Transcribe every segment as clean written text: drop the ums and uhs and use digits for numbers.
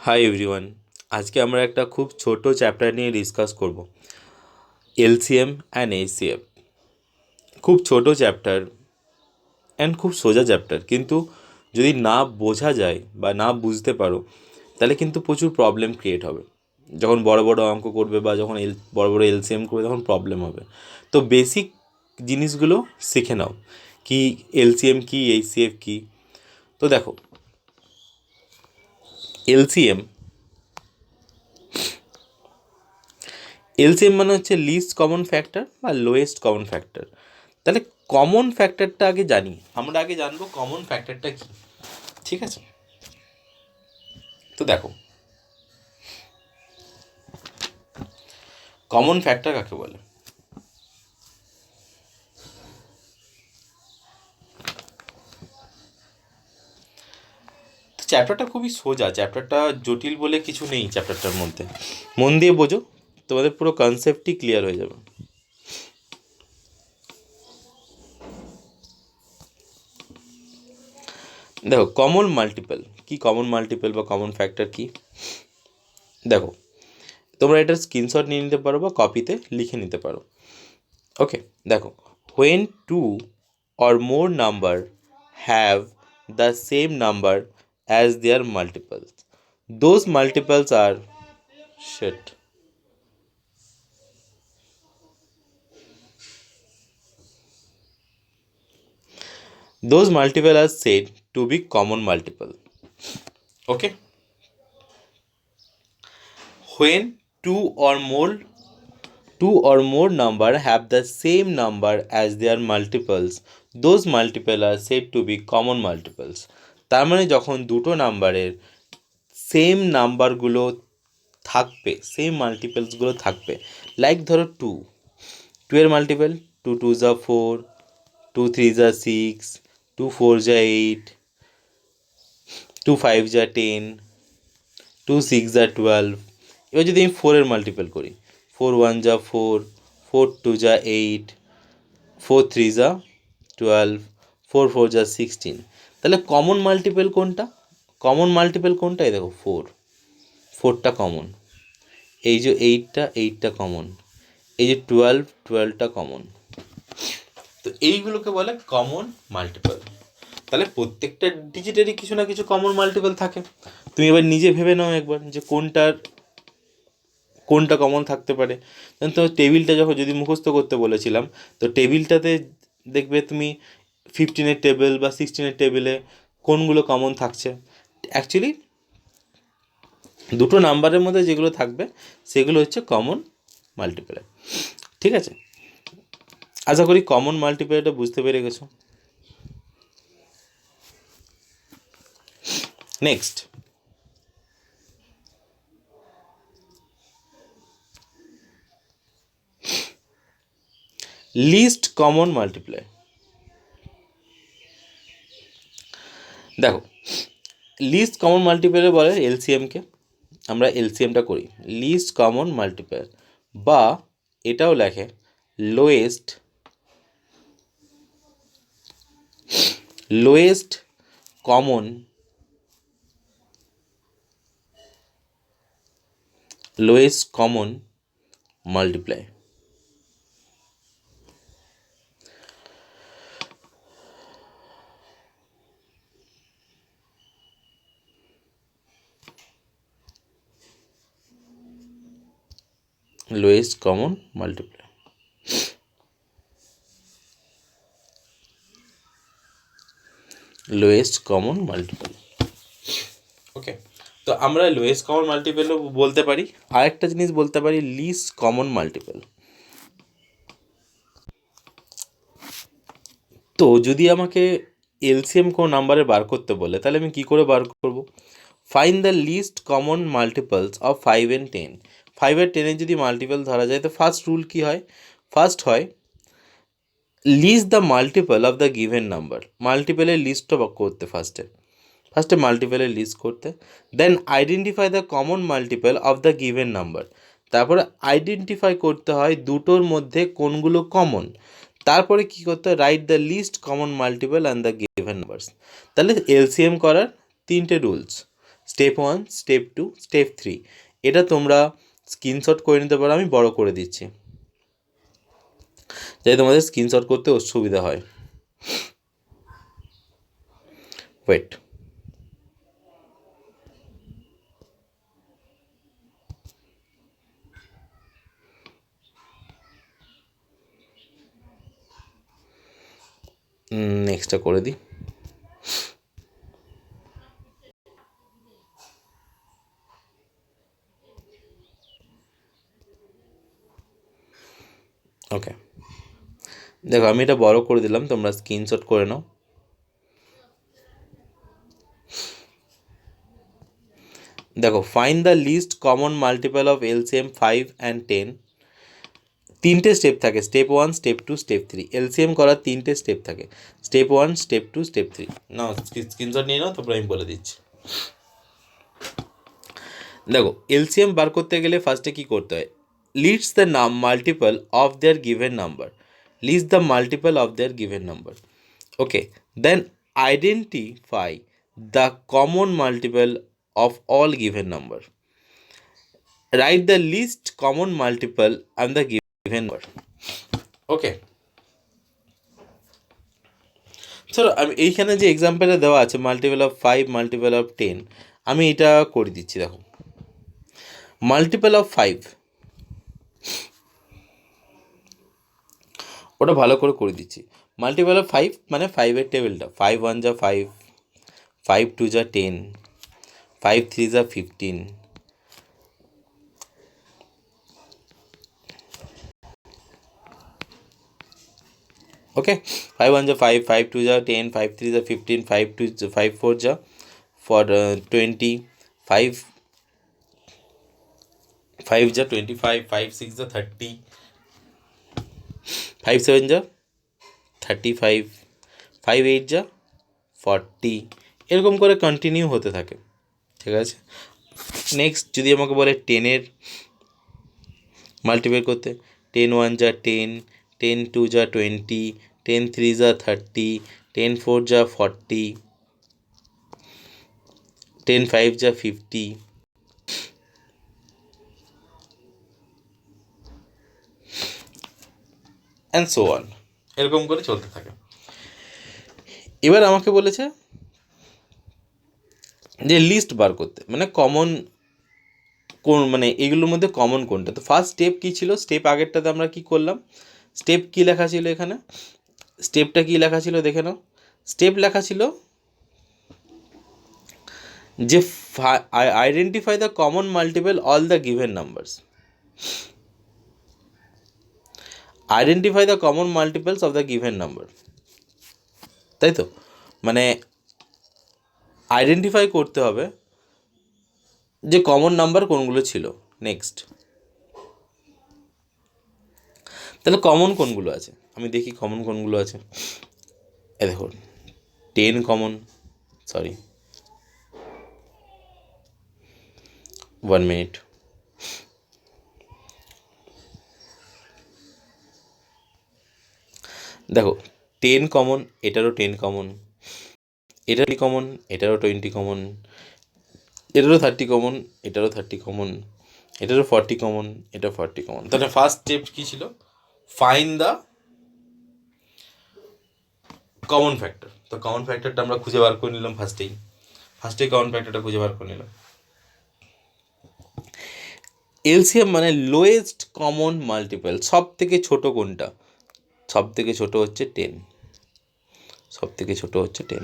Hi everyone, আজকে আমরা একটা খুব ছোট চ্যাপ্টার নিয়ে ডিসকাস করব, এলসিএম অ্যান্ড এইচসিএফ। খুব ছোট চ্যাপ্টার অ্যান্ড খুব সোজা চ্যাপ্টার, কিন্তু যদি না বোঝা যায় বা না বুঝতে পারো তাহলে কিন্তু প্রচুর প্রবলেম ক্রিয়েট হবে। যখন বড় বড় অঙ্ক করবে বা যখন বড় বড় এলসিএম করবে তখন প্রবলেম হবে। তো বেসিক জিনিসগুলো শিখে নাও, কি এলসিএম কি, এইচসিএফ কি। তো দেখো, এলসিএম এলসিএম মানে হচ্ছে লিস্ট কমন ফ্যাক্টর বা লোয়েস্ট কমন ফ্যাক্টর। তাহলে কমন ফ্যাক্টরটা আগে জানি, আমরা আগে জানবো কমন ফ্যাক্টরটা কি। ঠিক আছে, তো দেখো কমন ফ্যাক্টর কাকে বলে। চ্যাপ্টারটা খুবই সোজা, চ্যাপ্টারটা জটিল বলে কিছু নেই চ্যাপ্টারটার মধ্যে। মন দিয়ে বোঝো, তোমাদের পুরো কনসেপ্টই ক্লিয়ার হয়ে যাবে। দেখো কমন মাল্টিপল কি, কমন মাল্টিপল বা কমন ফ্যাক্টর কি। দেখো, তোমরা এটার স্ক্রিনশট নিয়ে নিতে পারো বা কপিতে লিখে নিতে পারো। ওকে, দেখো, when two or more number have the same number as their multiples, those multiples are shit. Those multiples are said to be common multiple. Okay, when two or more number have the same number as their multiples, those multiple are said to be common multiples. তার মানে যখন দুটো নাম্বারের same নাম্বারগুলো থাকবে, same মাল্টিপলসগুলো থাকবে, like ধরো two এর মাল্টিপল, টু টু যা ফোর, টু থ্রি যা সিক্স, টু ফোর যা এইট, টু ফাইভ যা টেন, টু সিক্স যা টুয়েলভ। এবার যদি আমি ফোরের মাল্টিপল করি, ফোর ওয়ান যা ফোর, ফোর টু যা এইট, ফোর থ্রি যা টুয়েলভ, ফোর ফোর যা সিক্সটিন। তাহলে কমন মাল্টিপল কোনটা? কমন মাল্টিপল কোনটা? এই দেখো ফোরটা কমন, এই যে এইটটা কমন, এই যে টুয়েলভটা কমন। তো এইগুলোকে বলে কমন মাল্টিপল। তাহলে প্রত্যেকটা ডিজিটেরই কিছু না কিছু কমন মাল্টিপল থাকে। তুমি এবার নিজে ভেবে নাও একবার যে কোনটা কমন থাকতে পারে। তো টেবিলটা যখন যদি মুখস্থ করতে বলেছিলাম, তো টেবিলটাতে দেখবে তুমি 15-এর টেবিল বা 16-এর টেবিলে কোনগুলো কমন থাকছে। অ্যাকচুয়ালি দুটো নাম্বারের মধ্যে যেগুলো থাকবে সেগুলো হচ্ছে কমন মাল্টিপ্লাই। ঠিক আছে, আশা করি কমন মাল্টিপ্লাইটা বুঝতে পেরে গেছো। Next, list common multiply. দেখো, লিস্ট কমন মাল্টিপ্লায়ার বলে এলসিএমকে। আমরা এলসিএমটা করি লিস্ট কমন মাল্টিপ্লায়ার, বা এটাও লেখে lowest common multiply. Lowest common multiply. Lowest common multiple. Okay, তো আমরা লোয়েস্ট কমন মাল্টিপলও বলতে পারি, আরেকটা জিনিস বলতে পারি লিস্ট কমন মাল্টিপল। তো যদি আমাকে এলসিএম কোনো নাম্বারে বার করতে বলে তাহলে আমি কী করে বার করব? Find the list common multiples of 5 and 10। 5 আর 10 যদি মাল্টিপল ধরা যায় তো ফার্স্ট রুল কী হয়? ফার্স্ট হয় list the multiple of the given number. মাল্টিপলের লিস্টটা করতে ফার্স্টে মাল্টিপলের লিস্ট করতে, then identify the common multiple of the given number. তারপরে আইডেন্টিফাই করতে হয় দুটোর মধ্যে কোনগুলো কমন। তারপরে কী করতে হয়? Write the list common multiple and the given numbers. তাহলে এলসিএম করার তিনটে রুলস। Step 1, step 2, step 3। এটা তোমরা স্ক্রিনশট করে নিতে পারো, আমি বড় করে দিচ্ছি যাতে তোমাদের স্ক্রিনশট করতে অসুবিধা হয়। ওয়েট, নেক্সটটা করে দিই। ওকে, দেখো আমি এটা বড় করে দিলাম, তোমরা স্ক্রিনশট করে নাও। দেখো, find the list common multiple of LCM 5 and 10। তিনটে স্টেপ থাকে, স্টেপ 1, স্টেপ 2, স্টেপ 3। এলসিএম করার তিনটে স্টেপ থাকে, স্টেপ 1, স্টেপ 2, স্টেপ 3। নাও স্ক্রিনশট নিয়ে নাও, তারপরে আমি বলে দিচ্ছি। দেখো, এলসিএম বার করতে গেলে ফার্স্টে কী করতে হয়? List the multiple of their given number, list the multiple of their given number. Okay, then identify the common multiple of all given number. Write the least common multiple and the given number. Okay. চলো আমি এইখানে যে এক্সাম্পলটা দেওয়া আছে multiple of 5, multiple of 10, আমি এটা করে দিচ্ছি। দেখো, মাল্টিপল অফ 5 ওটা ভালো করে দিচ্ছি। মাল্টিপল অফ 5 মানে 5-এর টেবিলটা, 5 1 যা 5, 5 2 যা 10, 5 3 যা 15, ओके। 5 1 जा 5, 5 2 जा 10, 5 3 जा 15, 5 2 5 4 जा for 20, 5 5 जा 25, 5 6 जा 30, 5 7 जा 35, 5 8 जा 40, এরকম করে কন্টিনিউ হতে থাকে। ঠিক আছে, নেক্সট যদি আমাকে বলে 10-এর মাল্টিপ্লাই করতে, 10 1 जा 10, 10 2 जा 20, 10 3 जा 30, 10 4 जा 40, 10 5 जा 50, অ্যান্ড সো অন, এরকম করে চলতে থাকে। এবার আমাকে বলেছে যে লিস্ট বার করতে, মানে কমন কোন, মানে এগুলোর মধ্যে কমন কোনটা। তো ফার্স্ট স্টেপ কী ছিল? স্টেপ আগেরটাতে আমরা কি করলাম? স্টেপ কী লেখা ছিল এখানে? স্টেপটা কী লেখা ছিল দেখে নাও। স্টেপ লেখা ছিল যে identify the common multiple all the given numbers, identify the common multiples of the given number. তাই তো, মানে আইডেন্টিফাই করতে হবে যে কমন নাম্বার কোনগুলো ছিল। নেক্সট, তাহলে কমন কোনগুলো আছে আমি দেখি, কমন কোনগুলো আছে। এ দেখুন, 10 কমন, সরি 1 মিনিট, দেখো 10 কমন, এটারও 10 কমন, এটারও কমন, এটারও 20 কমন, এটারও 30 কমন, এটারও 30 কমন, এটারও 40 কমন, এটা 40 কমন। তাহলে ফার্স্ট স্টেপ কী ছিল? Find the common factor. তো কমন ফ্যাক্টরটা আমরা খুঁজে বার করে নিলাম ফার্স্টেই কমন ফ্যাক্টরটা খুঁজে বার করে নিলাম। এলসিএম মানে লোয়েস্ট কমন মাল্টিপল, সব থেকে ছোটো কোনটা? সব থেকে ছোটো হচ্ছে 10, সব থেকে ছোটো হচ্ছে 10,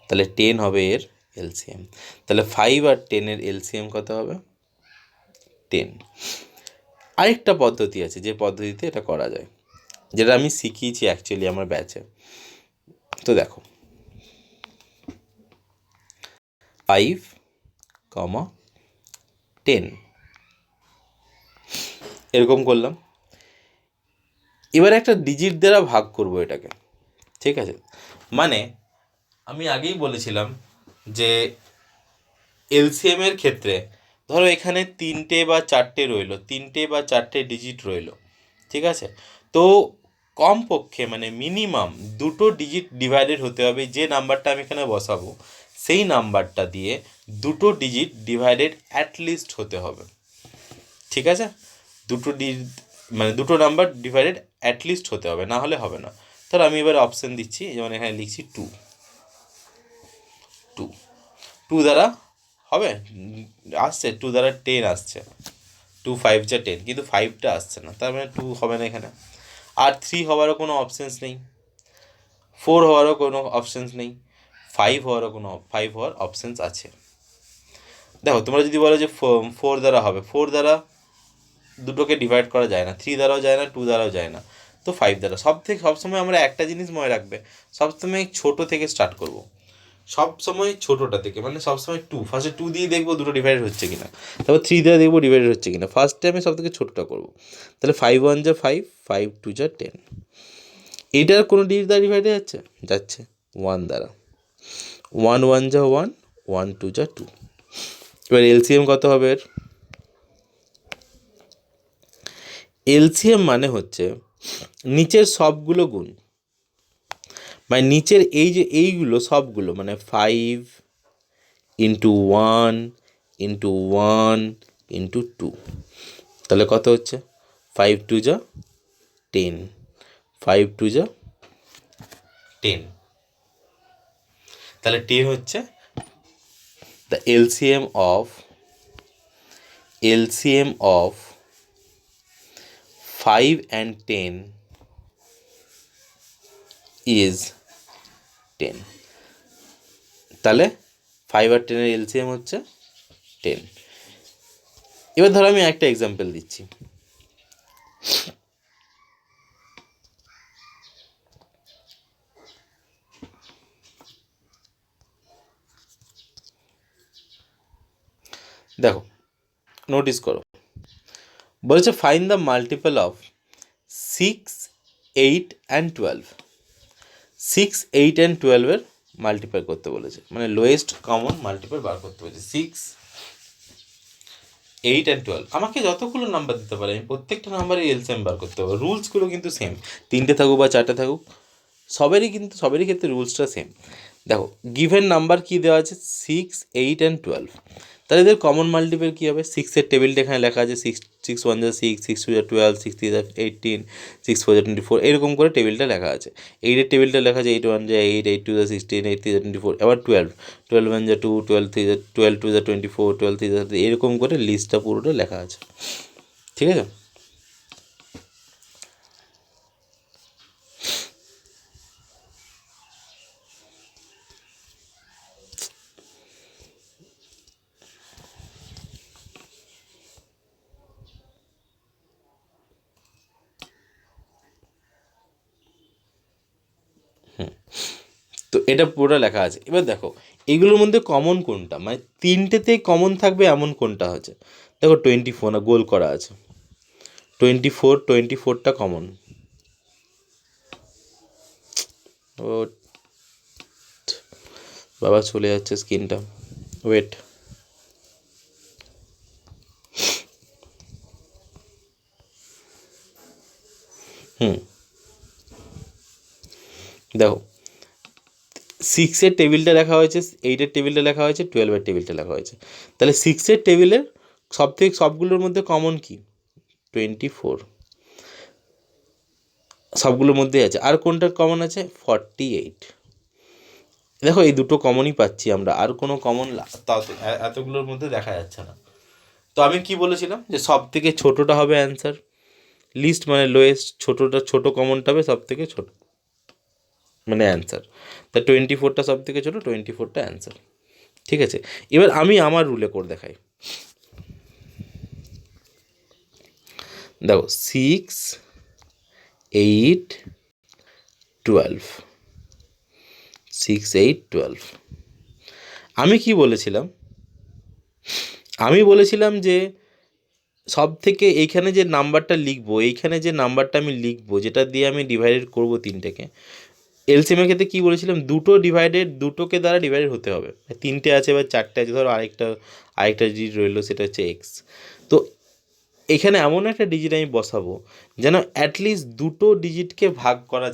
তাহলে 10 হবে এর এলসিএম। তাহলে 5 আর 10-এর এলসিএম কত হবে? 10। আরেকটা পদ্ধতি আছে যে পদ্ধতিতে এটা করা যায়, যেটা আমি শিখিয়েছি অ্যাকচুয়ালি আমার ব্যাচে। তো দেখো, 5, 10 এরকম করলাম। এবার একটা ডিজিট দ্বারা ভাগ করব এটাকে, ঠিক আছে? মানে আমি আগেই বলেছিলাম যে এলসিএমের ক্ষেত্রে ধরো এখানে 3টে বা 4টে রইলো, 3টে বা 4টে ডিজিট রইলো, ঠিক আছে? তো কমপক্ষে মানে মিনিমাম 2টো ডিজিট ডিভাইডেড হতে হবে, যে নাম্বারটা আমি এখানে বসাবো সেই নাম্বারটা দিয়ে দুটো ডিজিট ডিভাইডেড অ্যাটলিস্ট হতে হবে। ঠিক আছে, দুটো নাম্বার ডিভাইডেড অ্যাটলিস্ট হতে হবে, না হলে হবে না। তাহলে আমি এবার অপশান দিচ্ছি, যেমন এখানে লিখছি টু টু টু দ্বারা হবে, আসছে টু দ্বারা 10 আসছে, 2 5 যা 10, কিন্তু 5টা আসছে না, তার মানে 2 হবে না এখানে। আর 3 হওয়ারও কোনো অপশানস নেই, 4 হওয়ারও কোনো অপশানস নেই, 5 হওয়ার অপশানস আছে। দেখো তোমরা যদি বলো যে 4 দ্বারা হবে, 4 দ্বারা দুটোকে ডিভাইড করা যায় না, 3 দ্বারাও যায় না, 2 দ্বারাও যায় না, তো 5 দ্বারা। সবসময় আমরা একটা জিনিস মনে রাখবে, সবসময় ছোটো থেকে স্টার্ট করব, সবসময় ছোটোটা থেকে, মানে সবসময় ফার্স্টে 2 দিয়ে দেখবো দুটো ডিভাইডেড হচ্ছে কিনা, তারপর 3 দিয়ে দেখবো ডিভাইডেড হচ্ছে কিনা, ফার্স্ট টাইমে সব থেকে ছোটোটা করবো। তাহলে 5 1 যা 5, 5 2 যা 10, এইটার কোনো ডিজিট দ্বারা ডিভাইডে যাচ্ছে 1 দ্বারা, 1 1 যা 1, 1 2 যা 2। এবার এলসিএম কত হবে এর? এলসিএম মানে হচ্ছে নিচের সবগুলো গুণ, মানে নিচের এইগুলো সবগুলো, মানে 5 ইন্টু 1 ইন্টু 1 ইন্টু 2, তাহলে কত হচ্ছে? 5 2 যা 10, 5 2 যা 10, তাহলে 10 হচ্ছে the LCM of 5 and 10 is 10। তাহলে 5 আর 10 এর এলসিএম হচ্ছে 10। এবার ধরো আমি একটা এক্সাম্পল দিচ্ছি, দেখো নোটিস করো, বলেছে find the multiple of 6 8 and 12। 6 8 and 12 এর মাল্টিপ্লাই করতে বলেছে, মানে লোয়েস্ট কমন মাল্টিপল বার করতে বলেছে। 6 8 and 12, আমাকে যতগুলো নাম্বার দিতে পারে আমি প্রত্যেকটা নাম্বারের এলসিএম বার করতে হবে। রুলসগুলো কিন্তু সেম, 3টে থাকুক বা 4টে থাকুক, সবেরই ক্ষেত্রে রুলসটা সেম। দেখো গিভেন নাম্বার কী দেওয়া আছে, 6 8 and 12, তাহলে এদের কমন মাল্টিপল কী হবে? 6-এর টেবিলটা এখানে লেখা আছে, 6 1 যা 6, 6 2 যা 12, 6 3 যা 18, 6 4 যা 24, এরকম করে টেবিলটা লেখা আছে। 8-এর টেবিলটা লেখা আছে 8 1 যা 8, 8 2 যা 16, 8 3 যা 24, এবার 12 1 যা 2, 12 3 যা 12 2 যা 24, 12 3 যা, এরকম করে লিস্টটা পুরোটা লেখা আছে। ঠিক আছে, তো এটা পুরোটা লেখা আছে। এবার দেখো এগুলোর মধ্যে কমন কোনটা, মানে 3টেতে কমন থাকবে এমন কোনটা আছে। দেখো 24 না গোল করা আছে, 24টা কমন। ও বাবা চলে যাচ্ছে স্ক্রিনটা, ওয়েট। দেখো 6-এর টেবিলটা লেখা হয়েছে, 8-এর টেবিলটা লেখা হয়েছে, 12-এর টেবিলটা লেখা হয়েছে। তাহলে 6-এর টেবিলের সবগুলোর মধ্যে কমন কি? 24 সবগুলোর মধ্যেই আছে। আর কোনটা কমন আছে? 48। দেখো এই দুটো কমনই পাচ্ছি আমরা, আর কোনো কমন তাও এতগুলোর মধ্যে দেখা যাচ্ছে না। তো আমি কি বলেছিলাম যে সব থেকে ছোটোটা হবে অ্যান্সার, লিস্ট মানে লোয়েস্ট, ছোটো কমনটা হবে সব থেকে ছোটো, মানে অ্যান্সার। তা 24টা সব থেকে ছোটো, 24টা অ্যান্সার। ঠিক আছে, এবার আমি আমার রুলে করে দেখাই। দেখো 6 8 12, 6 8 12, আমি কি বলেছিলাম? আমি বলেছিলাম যে সব থেকে এইখানে যে নাম্বারটা লিখবো, এইখানে যে নাম্বারটা আমি লিখবো, যেটা দিয়ে আমি ডিভাইডেড করবো 3টেকে, এলসিএমের ক্ষেত্রে কী বলেছিলাম? দুটোকে দ্বারা ডিভাইডেড হতে হবে। 3টে আছে বা 4টে আছে, ধরো আরেকটা ডিজিট রইলো, সেটা হচ্ছে এক্স। তো এখানে এমন একটা ডিজিট আমি বসাবো যেন অ্যাটলিস্ট দুটো ডিজিটকে ভাগ করা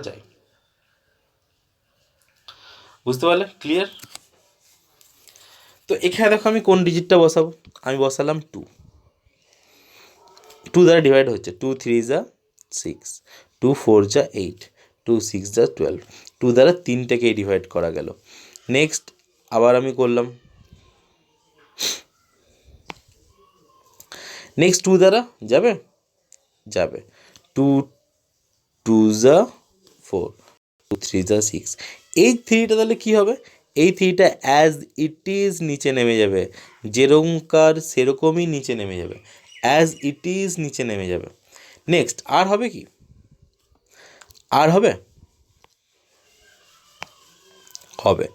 যায়, বুঝতে পারলে? ক্লিয়ার? তো এখানে দেখো আমি কোন ডিজিটটা বসাবো, আমি বসালাম 2। 2 দ্বারা ডিভাইড হচ্ছে, 2 3 যা 6, 2 4 যা 8, 2 6 যা 12। 2 দ্বারা 3টেকেই ডিভাইড করা গেল। নেক্সট আবার আমি করলাম, নেক্সট 2 দ্বারা যাবে, যাবে। 2 2 যা 4, 2 3 যা 6। এই 3টা তাহলে কী হবে, এই 3টা অ্যাজ ইট ইজ নিচে নেমে যাবে, যেরকমকার সেরকমই নিচে নেমে যাবে, অ্যাজ ইট ইজ নিচে নেমে যাবে। নেক্সট আর হবে কি, আর হবে, হবে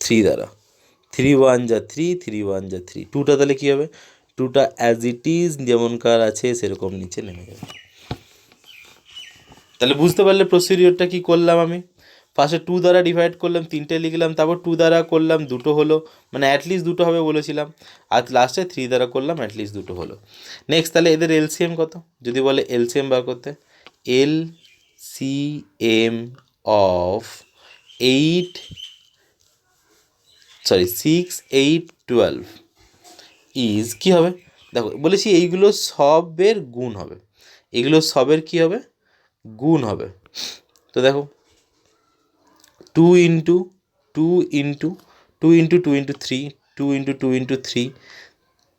3 দ্বারা, 3 1 যা 3, 3 1 যা 3। 2টা তাহলে কী হবে, 2টা অ্যাজ ইট ইজ যেমনকার আছে সেরকম নিচে নেমে যাবে। তাহলে বুঝতে পারলে প্রসিডিওরটা কী করলাম আমি, ফার্স্টে 2 দ্বারা ডিভাইড করলাম, 3টে লিখলাম, তারপর 2 দ্বারা করলাম, 2টো হলো, মানে অ্যাটলিস্ট 2টো হবে বলেছিলাম, আর লাস্টে 3 দ্বারা করলাম, অ্যাটলিস্ট 2টো হলো। নেক্সট তাহলে এদের এলসিএম কত, যদি বলে এলসিএম বার করতে, এলসিএম অফ 6 8 12 ইজ কী হবে, দেখো বলেছি এইগুলো সবের গুণ হবে, এগুলো সবের কী হবে, গুণ হবে। তো দেখো 2 into 2 into 2 into 2 into 3, 2 into 2 into 3,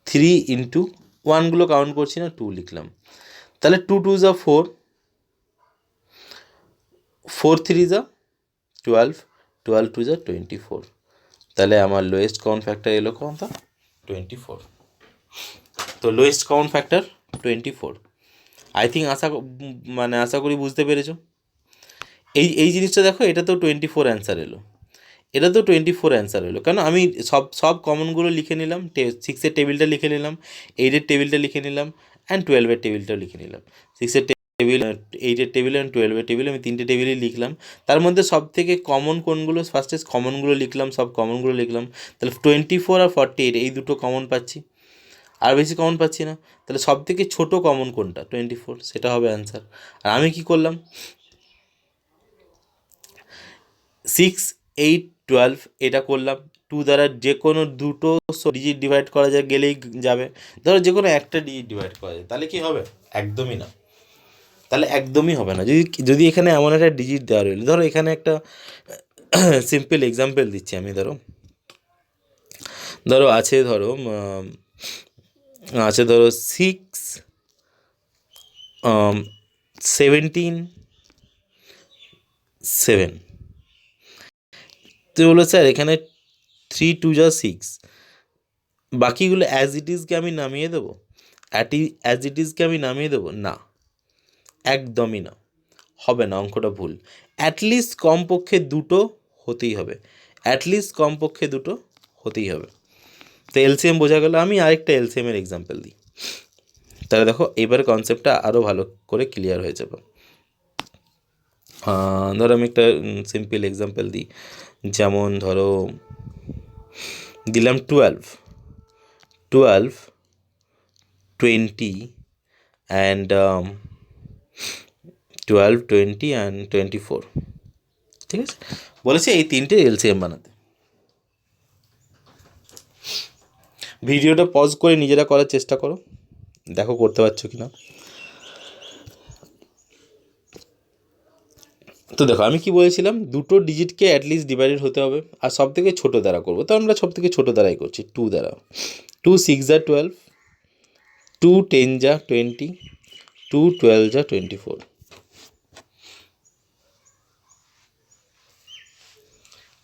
3 into 1গুলো কাউন্ট করছি না, 2 লিখলাম। তাহলে 2 2 যা 4, 4 3 যা 12, 12 2 যা 24। তাহলে আমার লোয়েস্ট কমন ফ্যাক্টর এলো কত, 24। তো lowest common factor 24। I think আশা করি বুঝতে পেরেছো। এই জিনিসটা দেখো, এটা তো 24 অ্যান্সার এলো, এটা তো 24 অ্যান্সার এলো, কেন আমি সব কমনগুলো লিখে নিলাম, 6-এর টেবিলটা লিখে নিলাম, 8-এর টেবিলটা লিখে নিলাম, অ্যান্ড 12-এর টেবিলটাও লিখে নিলাম। 6-এর টেবিল, 8-এর টেবিল অ্যান্ড 12-এর টেবিল, আমি 3টে টেবিলই লিখলাম। তার মধ্যে সব থেকে কমন কোনগুলো, ফার্স্টে কমনগুলো লিখলাম, সব কমনগুলো লিখলাম। তাহলে 24 আর 48 এই দুটো কমন পাচ্ছি, আর বেশি কমন পাচ্ছি না। তাহলে সব থেকে ছোটো কমন কোনটা, 24, সেটা হবে অ্যান্সার। আর আমি কি করলাম, 6 8 12 এটা করলাম, 2 দ্বারা যে কোনো দুটো ডিজিট ডিভাইড করা যায় গেলেই যাবে, ধরো যে কোনো একটা ডিজিট ডিভাইড করা যায়, তাহলে কি হবে, একদমই না, তাহলে একদমই হবে না। যদি এখানে এমন একটা ডিজিট দেওয়া রইল, ধরো এখানে একটা সিম্পল এক্সাম্পল দিচ্ছি আমি, ধরো আছে, ধরো 6 17 7। তো বলো স্যার এখানে 3 2 যা 6, বাকিগুলো অ্যাজ ইট ইজকে আমি নামিয়ে দেবো, অ্যাজ ইট ইজকে আমি নামিয়ে দেবো না, একদমই না, হবে না, অঙ্কটা ভুল। অ্যাটলিস্ট কমপক্ষে দুটো হতেই হবে, অ্যাটলিস্ট কমপক্ষে দুটো হতেই হবে। তো এলসিএম বোঝা গেল। আমি আরেকটা এলসিএমের এক্সাম্পল দিই, তাহলে দেখো এবার কনসেপ্টটা আরও ভালো করে ক্লিয়ার হয়ে যাবে। ধরো আমি একটা সিম্পল এক্সাম্পল দিই, যেমন ধরো দিলাম 12 20 অ্যান্ড 12 20 অ্যান্ড 24, ঠিক আছে, বলেছে এই তিনটে এলসিএম বানাতে। ভিডিওটা পজ করে নিজেরা করার চেষ্টা করো, দেখো করতে পারছো কি না। তো দেখো আমি কি বলেছিলাম, দুটো ডিজিটকে অ্যাটলিস্ট ডিভাইডেড হতে হবে, আর সব থেকে ছোটো দ্বারা করবো, তো আমরা সব থেকে ছোটো দ্বারাই করছি, 2 দ্বারা। 2 6 যা 12, 2 10 যা 20, 2 12 যা 24।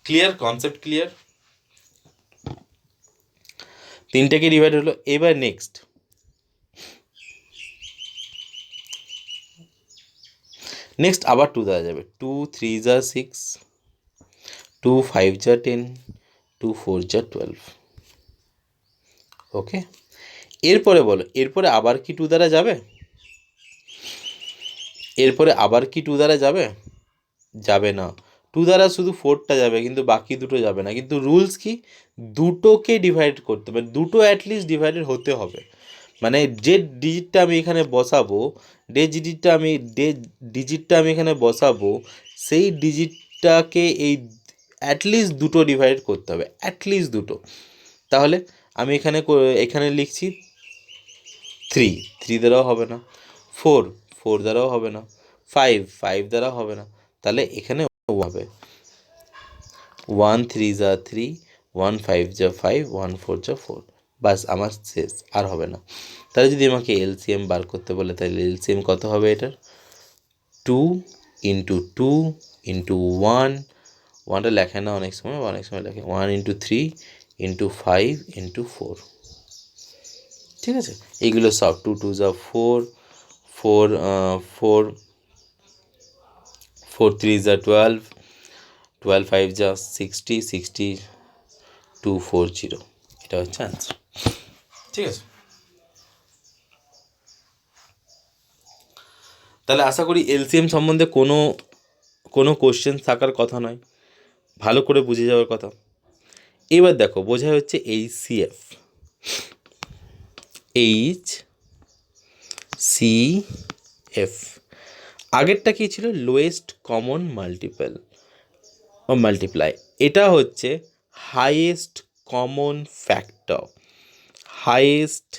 ক্লিয়ার, কনসেপ্ট ক্লিয়ার, তিনটাকে ডিভাইড হলো। এবার নেক্সট আবার 2 দ্বারা যাবে, 2 3 যা 6, 2 5 যা 10, 2 4 যা 12। ওকে, এরপরে বলো, এরপরে আবার কি 2 দ্বারা যাবে, এরপরে আবার কি 2 দ্বারা যাবে, যাবে না। 2 দ্বারা শুধু 4টা যাবে, কিন্তু বাকি দুটো যাবে না। কিন্তু রুলস কি, দুটোকে ডিভাইড করতে হবে, দুটো অ্যাটলিস্ট ডিভাইডেড হতে হবে। মানে যে ডিজিটটা আমি এখানে বসাবো, যে ডিজিটটা আমি এখানে বসাবো, সেই ডিজিটটাকে অ্যাটলিস্ট দুটো ডিভাইড করতে হবে, অ্যাটলিস্ট দুটো। তাহলে আমি এখানে লিখছি 3, 3 দ্বারাও হবে না, 4, 4 দ্বারাও হবে না, 5, 5 দ্বারাও হবে না, তাহলে এখানে হবে 1 3 যা 3, 1 5 যা 5, 1 4 যা 4, বাস আমার শেষ, আর হবে না। তাহলে যদি আমাকে এলসিএম বার করতে বলে, তাহলে এলসিএম কত হবে এটার? 2 ইন্টু 2 ইন্টু 1, 1টা লেখে না অনেক সময় লেখে 1 ইন্টু 3 ইন্টু 5 ইন্টু 4। ঠিক আছে, এইগুলো সব 2 2 যা 4, 4 4 4 3 যা 12, 12 5 যা 60, 60 240, এটা হচ্ছে অ্যান্সার। ঠিক আছে, তাহলে আশা করি এলসিএম সম্বন্ধে কোনো কোশ্চেন থাকার কথা নয়, ভালো করে বুঝে যাওয়ার কথা। এবার দেখো বোঝা হচ্ছে HCF, HCF আগেরটা কি ছিল? লোয়েস্ট কমন মাল্টিপ্লাই, এটা হচ্ছে highest common factor, highest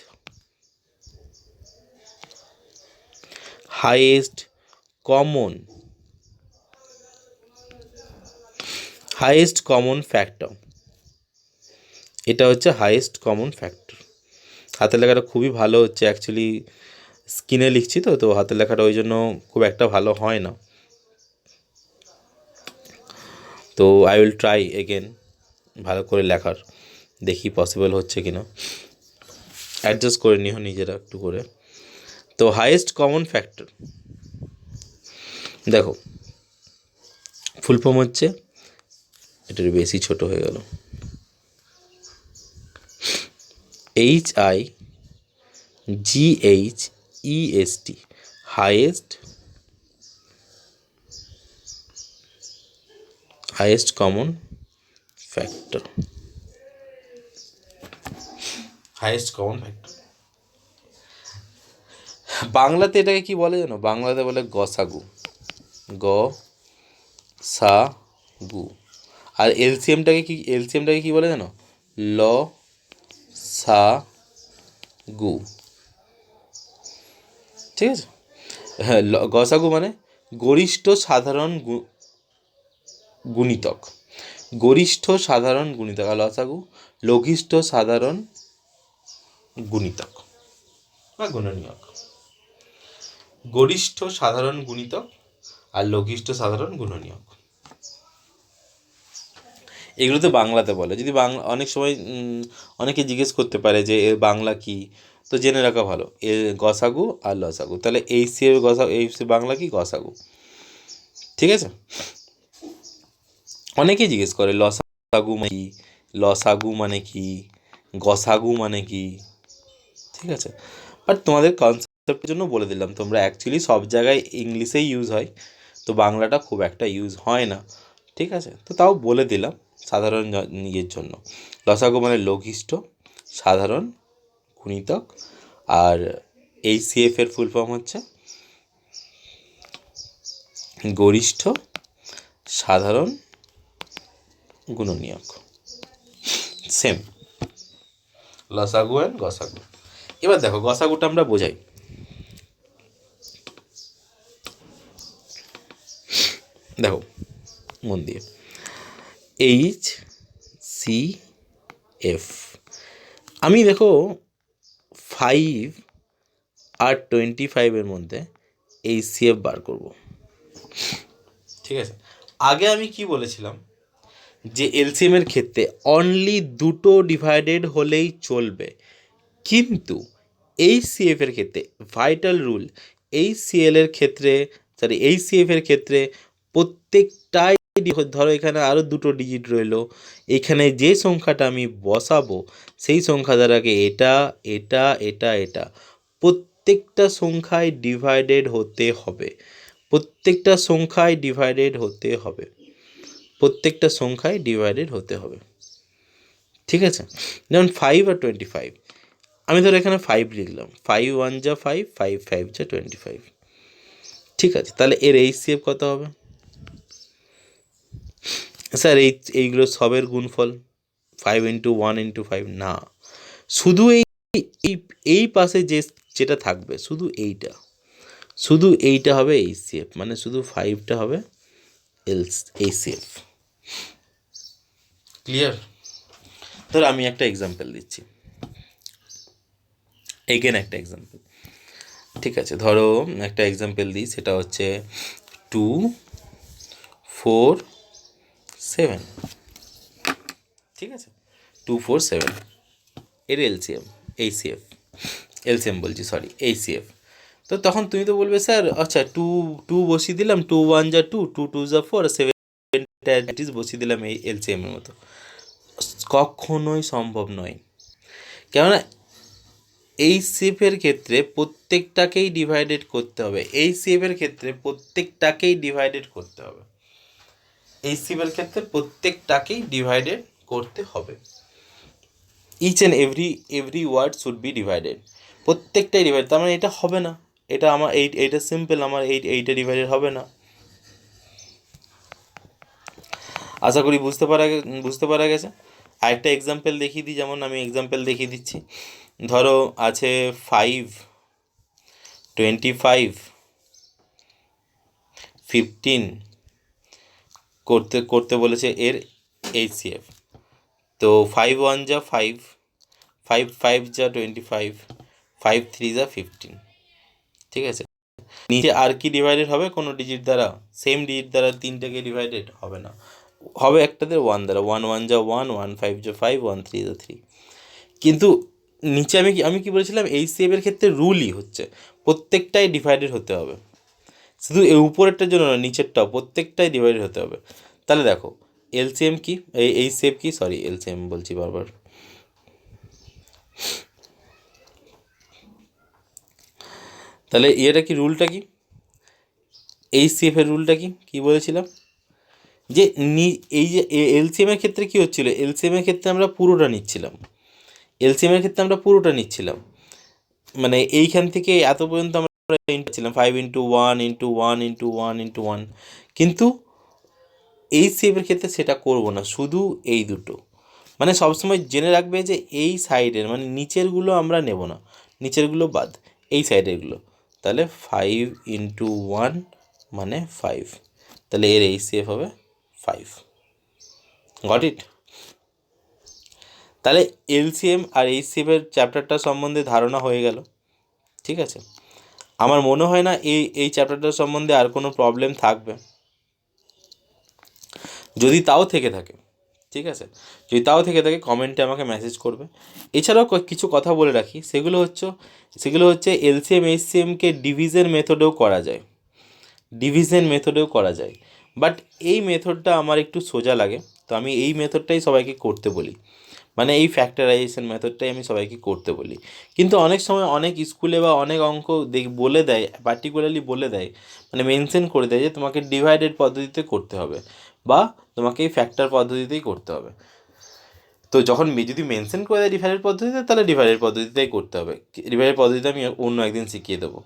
common factor, এটা হচ্ছে হাইয়েস্ট কমন ফ্যাক্টর। হাতের লেখাটা খুবই ভালো হচ্ছে, অ্যাকচুয়ালি স্ক্রিনে লিখছি তো হাতের লেখাটা ওই জন্য খুব একটা ভালো হয় না। তো আই উইল ট্রাই এগেন ভালো করে লেখার, দেখি পসিবল হচ্ছে কিনা, অ্যাডজাস্ট করে নিও নিজেরা একটু করে। তো হাইয়েস্ট কমন ফ্যাক্টর দেখো ফুল ফর্ম হচ্ছে, এটার বেশি ছোট হয়ে গেল, HIGHEST, হাইয়েস্ট কমন ফ্যাক্টর, বাংলাতে এটাকে কি বলে জানো? বাংলাতে বলে গসাগু, গসাগু। আর এলসিএমটাকে কি বলে জানো? লসাগু। ঠিক আছে, হ্যাঁ, গসাগু মানে গরিষ্ঠ সাধারণ গুণিতক, আর লসাগু লঘিষ্ঠ সাধারণ গুণিতক বা গুণনীয়ক। গরিষ্ঠ সাধারণ গুণিতক আর লঘিষ্ঠ সাধারণ গুণনীয়ক, এগুলো তো বাংলাতে বলে। যদি অনেক সময় অনেকে জিজ্ঞেস করতে পারে যে এর বাংলা কি, তো জেনে রাখা ভালো, এ গসাগু আর লসাগু। তাহলে HCF বাংলা কি? গসাগু। ঠিক আছে, অনেকেই জিজ্ঞেস করে লসাগু মানে কি, গসাগু মানে কি। ঠিক আছে, বাট তোমাদের কনসেপ্টের জন্য বলে দিলাম, তোমরা অ্যাকচুয়ালি সব জায়গায় ইংলিশেই ইউজ হয়, তো বাংলাটা খুব একটা ইউজ হয় না। ঠিক আছে, তো তাও বলে দিলাম সাধারণ ইয়ের জন্য। লসাগু মানে লঘিষ্ঠ সাধারণ গুণিতক, আর HCF এর ফুল ফর্ম হচ্ছে গরিষ্ঠ সাধারণ গুণনীয়ক। সেম লসাগু অ্যান্ড গসাগু। এবার দেখো গসাগুটা আমরা বোঝাই। দেখো মন দিয়ে, HCF আমি দেখো 5 আর 25 মধ্যে HCF বার করব। ঠিক আছে, আগে আমি কি বলেছিলাম যে এলসিএম এর ক্ষেত্রে অনলি দুটো ডিভাইডেড হলেই চলবে, কিন্তু HCF এর ক্ষেত্রে ভাইটাল রুল, HCF এর ক্ষেত্রে প্রত্যেকটাই, ধরো এখানে আরও দুটো ডিজিট রইলো, এখানে যে সংখ্যাটা আমি বসাবো সেই সংখ্যা দ্বারাকে এটা এটা এটা এটা প্রত্যেকটা সংখ্যায় ডিভাইডেড হতে হবে, প্রত্যেকটা সংখ্যায় ডিভাইডেড হতে হবে। ঠিক আছে, যেমন 5 আর 25, আমি ধরো এখানে 5 লিখলাম, 5 1 যা 5, 5 5 যা 25। ঠিক আছে, তাহলে এর HCF কত হবে? স্যার এইগুলো সবের গুণফল 5 × 1 × 5 না, শুধু এই এই পাশে যেটা থাকবে শুধু এইটা হবে এইচসিএফ, মানে শুধু 5টা হবে এইচসিএফ। ক্লিয়ার? ধর আমি একটা এক্সাম্পল দিচ্ছি, এগেন একটা এক্সাম্পল, ঠিক আছে? ধরো একটা এক্সাম্পল দিই, সেটা হচ্ছে 2 4 7, ঠিক আছে? 2 4 7 এর এলসিএম বলছি, সরি, এইচসিএফ। তো তখন তুমি তো বলবে স্যার আচ্ছা 2 বসিয়ে দিলাম, 2 1 যা 2, 2 2 যা 4, 7 বসিয়ে দিলাম এই এলসিএম এর মতো। কখনোই সম্ভব নয়, কেননা এই শেপের ক্ষেত্রে প্রত্যেকটাকেই ডিভাইডেড করতে হবে, এই শেপের ক্ষেত্রে প্রত্যেকটাকেই ডিভাইডেড করতে হবে, এই শেপের ক্ষেত্রে প্রত্যেকটাকেই ডিভাইডেড করতে হবে। Each and every word should be divided, প্রত্যেকটাই ডিভাইড। তার মানে এটা হবে না, এটা আমার এইটা সিম্পল, আমার এইটা ডিভাইডেড হবে না। আশা করি বুঝতে পারা গেছে। আরেকটা এক্সাম্পল দেখিয়ে দিই, যেমন আমি এক্সাম্পল দেখিয়ে দিচ্ছি। ধরো আছে 5 25 15 করতে বলেছে এর এইচসিএফ। তো 5 1 যা 5, 5 5 যা 25, 5 3 যা 15, ঠিক আছে? নিচে আর কি ডিভাইডেড হবে কোনো ডিজিট দ্বারা? সেম ডিজিট দ্বারা তিনটাকে ডিভাইডেড হবে না, হবে একটাতে 1 দ্বারা, 1 1 যা 1, 1 5 যা 5, 1 3 যা 3। কিন্তু নিচে আমি কি বলেছিলাম, এই সেভের ক্ষেত্রে রুলই হচ্ছে প্রত্যেকটাই ডিভাইডেড হতে হবে, শুধু এই উপরেরটার জন্য না, নিচেরটাও প্রত্যেকটাই ডিভাইডেড হতে হবে। তাহলে দেখো এলসিএম কি, এই সেভ কি, সরি এলসিএম বলছি বারবার। তাহলে এটা কি, রুলটা কি, এই সেফের রুলটা কি বলেছিলাম, যে এই যে এলসিএমের ক্ষেত্রে কি হচ্ছিল, এলসিএমের ক্ষেত্রে আমরা পুরোটা নিচ্ছিলাম, মানে এইখান থেকে এত পর্যন্ত আমরা ছিলাম 5 × 1 × 1 × 1 × 1, কিন্তু এই সেভের ক্ষেত্রে সেটা করব না, শুধু এই দুটো। মানে সবসময় জেনে রাখবে যে এই সাইডের মানে নিচেরগুলো আমরা নেব না, নিচেরগুলো বাদ, এই সাইডেরগুলো। তাহলে 5 × 1 মানে 5, তাহলে এর এইচসিএফ হবে 5। Got it? তাহলে এলসিএম আর এইচসিএফের চ্যাপ্টারটা সম্বন্ধে ধারণা হয়ে গেল, ঠিক আছে? আমার মনে হয় না এই চ্যাপ্টারটার সম্বন্ধে আর কোনো প্রবলেম থাকবে। যদি তাও থেকে থাকে, ঠিক আছে, যদি তাও থেকে থাকে কমেন্টে আমাকে মেসেজ করবে। এছাড়াও কিছু কথা বলে রাখি, সেগুলো হচ্ছে এলসিএম এইচসিএমকে ডিভিশন মেথডেও করা যায়, বাট এই মেথডটা আমার একটু সোজা লাগে, তো আমি এই মেথডটাই সবাইকে করতে বলি, মানে এই ফ্যাক্টরাইজেশন মেথডটাই আমি সবাইকে করতে বলি। কিন্তু অনেক সময় অনেক স্কুলে বা অনেক অঙ্ক বলে দেয়, পার্টিকুলারলি বলে দেয়, মানে মেনশন করে দেয় যে তোমাকে ডিভাইডেড পদ্ধতিতে করতে হবে বা তোমাকে এই ফ্যাক্টর পদ্ধতিতেই করতে হবে। তো যখন যদি মেনশন করে দেয় ডিভাইডেড পদ্ধতিতে, তাহলে ডিভাইডেড পদ্ধতিতেই করতে হবে। ডিভাইডেড পদ্ধতিতে আমি অন্য একদিন শিখিয়ে দেবো।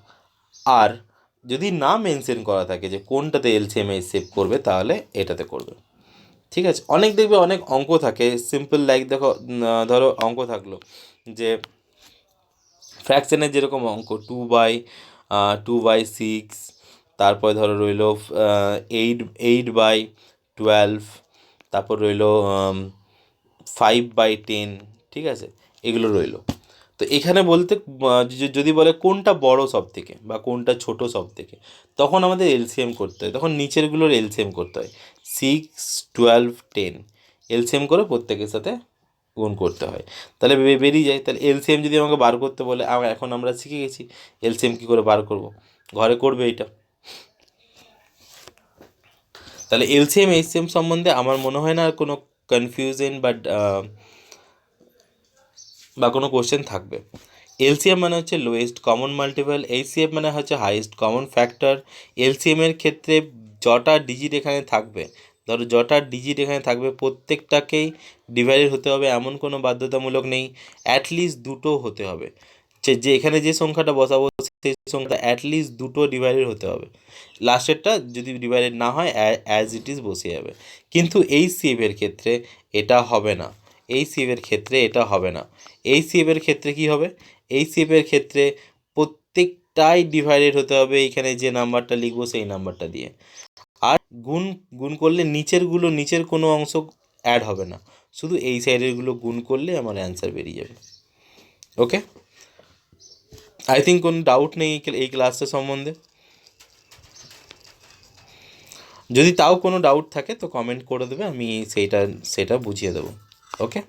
আর যদি না মেনশন করা থাকে যে কোনটাতে এলসিএম সেভ করবে, তাহলে এটাতে করবে, ঠিক আছে? দেখবে অনেক অঙ্ক থাকে সিম্পল, লাইক দেখো ধরো অঙ্ক থাকলো যে ফ্র্যাকশনের যেরকম অঙ্ক 2/6, তারপরে ধরো রইলো 8/12, তারপর রইলো 5/10, ঠিক আছে? এগুলো রইলো। তো এখানে বলতে যদি বলে কোনটা বড় সব থেকে বা কোনটা ছোট সব থেকে, তখন আমাদের এলসিএম করতে হয়, তখন নিচেরগুলোর এলসিএম করতে হয়। 6 12 10 এলসিএম করে প্রত্যেকের সাথে গুণ করতে হয়, তাহলে বেরিয়ে যায়। তাহলে এলসিএম যদি আমাকে বার করতে বলে, এখন আমরা শিখে গেছি এলসিএম কী করে বার করব, ঘরে করবে এটা। তাহলে এলসিএম এইচসিএম সম্বন্ধে আমার মনে হয় না আর কোনো কনফিউশন বা কোনো কোশ্চেন থাকবে। এলসিএম মানে হচ্ছে লোয়েস্ট কমন মাল্টিপল, এইচসিএফ মানে হচ্ছে হাইয়েস্ট কমন ফ্যাক্টর। এলসিএমের ক্ষেত্রে যটা ডিজিট এখানে থাকবে, ধরো যটা ডিজিট এখানে থাকবে প্রত্যেকটাকেই ডিভাইডেড হতে হবে, এমন কোনো বাধ্যতামূলক নেই, অ্যাটলিস্ট দুটো হতে হবে। যে এখানে যে সংখ্যাটা বসাবো সেই সংখ্যাটা অ্যাটলিস্ট দুটো ডিভাইডেড হতে হবে, লাস্টেরটা যদি ডিভাইডেড না হয় অ্যাজ ইট ইজ বসে যাবে। কিন্তু এই সিএফের ক্ষেত্রে এটা হবে না, এই সিএফের ক্ষেত্রে এটা হবে না। এই সিএফের ক্ষেত্রে কি হবে, এই সিএফের ক্ষেত্রে প্রত্যেকটাই ডিভাইডেড হতে হবে এইখানে যে নাম্বারটা লিখবো সেই নাম্বারটা দিয়ে। আর গুণ গুণ করলে নিচের কোনো অংশ অ্যাড হবে না, শুধু এই সাইডেরগুলো গুণ করলে আমার অ্যান্সার বেরিয়ে যাবে। ওকে, আই থিঙ্ক কোনো ডাউট নেই এই ক্লাসটা সম্বন্ধে। যদি তাও কোনো ডাউট থাকে তো কমেন্ট করে দেবে, আমি সেটা বুঝিয়ে দেবো। ওকে।